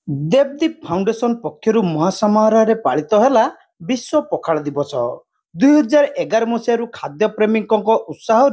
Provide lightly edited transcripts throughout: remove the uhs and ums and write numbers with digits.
Devdeep foundation पक्षर महासमारोह पालित है विश्व पखाल दिवस 2011 मसीह खाद्य प्रेमी उत्साह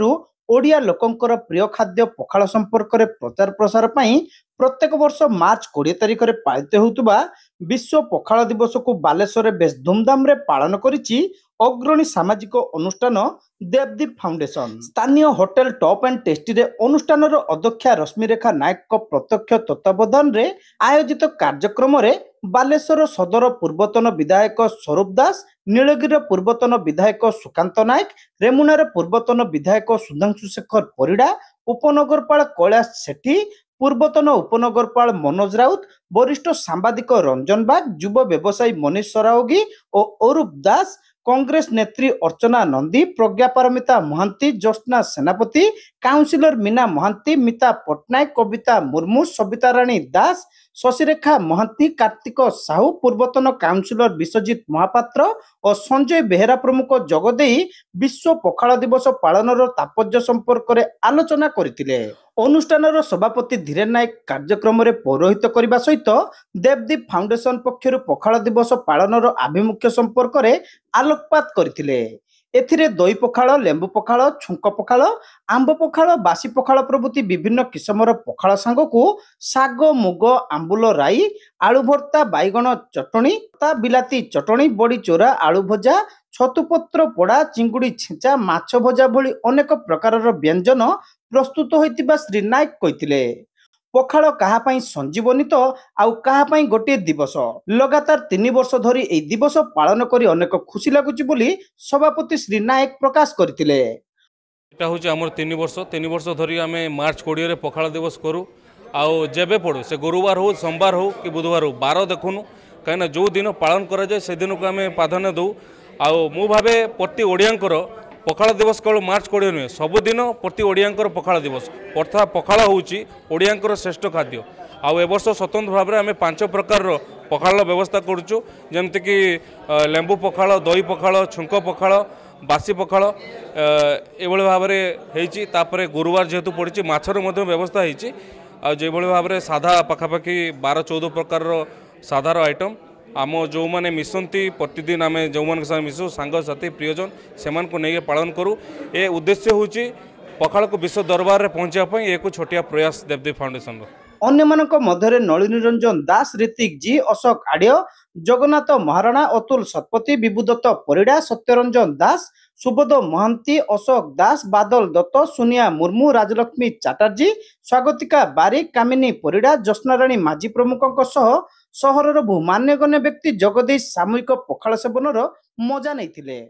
ओडिया लोकंकर प्रिय खाद्य पखाल संपर्क में प्रचार प्रसार पर प्रत्येक वर्ष मार्च 20 तारिख में पालित होता विश्व पखाल दिवस को बालेश्वर बेस धूमधाम रे पालन करिछि अग्रणी सामाजिक अनुष्ठान देवदीप फाउंडेशन। स्थानीय होटेल टॉप एंड टेस्टी रे अनुष्ठान अध्यक्षा रश्मिरेखा नायक प्रत्यक्ष तत्वावधान रे आयोजित कार्यक्रम रे बालेश्वर सदर पूर्वतन विधायक स्वरूप दास, नीलगिरी पूर्वतन विधायक सुकांत नायक, रेमुणार पूर्वतन विधायक सुधांशु शेखर परिड़ा, उपनगरपाल कैलाश सेठी, पूर्वतन उपनगरपाल मनोज राउत, वरिष्ठ सांबादिक रंजन बाग, युव व्यवसायी मनीष सराओगी और अरूप दास, कांग्रेस नेत्री अर्चना नंदी, प्रज्ञापारमिता महांती, ज्योत्ना सेनापति, काउंसिलर मीना महांती, मिता पट्टनायक, कविता मुर्मू, सबिता राणी दास, शशिरेखा महांती, कार्तिक साहू, पूर्वतन काउंसिलर विश्वजित महापात्र और संजय बेहेरा प्रमुख जोगदे विश्व पखाल दिवस पालन तात्पर्य संपर्क में आलोचना करथिले। अनुष्ठान सभापति धीरेन नायक कार्यक्रम में पौरोहित करने सहित देवदीप फाउंडेशन पक्षर पखाल दिवस पालन आभिमुख्य संपर्क में आलोकपात करथिले। एथिरे दही पखाल, लेंबू पखाल, छुंक पखाल, आंब पखाल, बासी पखाल प्रभृति विभिन्न किस्मर पखाल सांगकू साग, मुग, आंबुल राई, आलू भर्ता, बैगण चटणी, बिलाती चटणी, बड़ी चोरा, आलू भजा, छतुपत्र पोड़ा, चिंगुड़ी छेचा, माछ भजा भली अनेक प्रकार व्यंजन प्रस्तुत होइतिबा श्री नायक कहिथिले। पखाल काहापाई संजीवनी तो आउ काहापाई गोटे दिवस लगातार 3 वर्ष धरी एई दिवस पालन करी अनेक खुशी लागुची बोली सभापति श्री नायक प्रकाश करथिले। एटा होची हमर 3 वर्ष धरी आमे मार्च 20 रे पखाल दिवस करू आउ जेबे पड़ू से गुरुवार हो, सोमवार हो कि बुधवार हो, बार देखुनु कहीं जो दिन पालन करा जाए से दिन को आमे प्राधान्य दउ। आउ मु भावे प्रति ओडियांकर पखाल दिवस केवल मार्च 20 नुहे, सबुदिन प्रति ओडियांकर पखाल दिवस अर्थात पखाल होउची ओडियांकर श्रेष्ठ खाद्य। आउ ए वर्ष स्वतंत्र भाव में आमे 5 प्रकार पखाल व्यवस्था करूचु, जेमति कि लेंबू पखाल, दही पखाल, छुंक पखाल, बासी पखाल एभली भाव में तापर गुरुवार जेहेतु पड़ी माछर व्यवस्था होती जो भाव में साधा पखापाखि 12-14 प्रकार साधार आइटम आम जो मैंने मिसंती प्रतिदिन आम जो मिसू सांग साथी प्रियजन से नहीं पालन करूँ। ए उद्देश्य हूँ पखाल को विश्व दरबार में पहुँचापी एक छोटिया प्रयास देवदीप फाउंडेशन। अन्य मध्य नलिनी रंजन दास, ऋतिक जी, अशोक आड्य, जगन्नाथ महाराणा, अतुल शतपथी, विभुदत्त परिड़ा, सत्यरंजन दास, सुबोध महांती, अशोक दास, बादल दत्त, सोनिया मुर्मू, राजलक्ष्मी चैटर्जी, स्वागतिका बारिक, कामिनी परिड़ा, ज्योत्ना राणी माझी प्रमुखों सहर बहु मान्यगण्य व्यक्ति जगदे सामूहिक पखाल सेवन मजा नहीं।